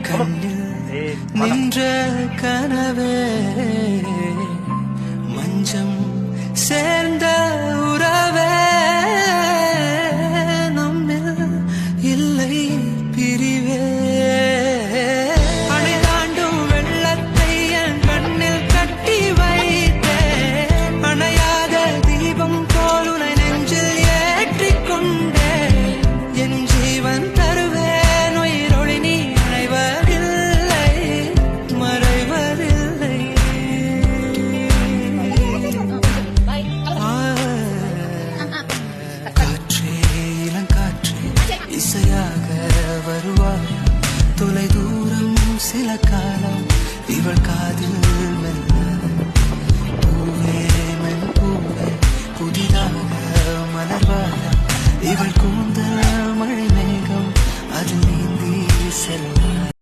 கண்ணில் நின்ற கனவே மஞ்சம் சேர்ந்த உறவே நம்மில் இல்லை பிரிவே அணை தாண்டும் வெள்ளத்தை என் கண்ணில் கட்டி வைத்தேன் அணையாத தீபம் போல் உனை நெஞ்சில் ஏற்றிக் கொண்டேன் என் ஜீவன் தருவேன் உயிரொளி நீ அணைவதில்லை மறைவதில்லை காற்றே இளங்காற்றே இசையாக வருவாய் தொலை தூரம் சில காலம் இவள் காதில் மெல்ல பூவே மென் பூவே புதிதாக மலர்வாக இவள் கூந்தல் மழை மேகம் அதில் நீந்தி செல்ல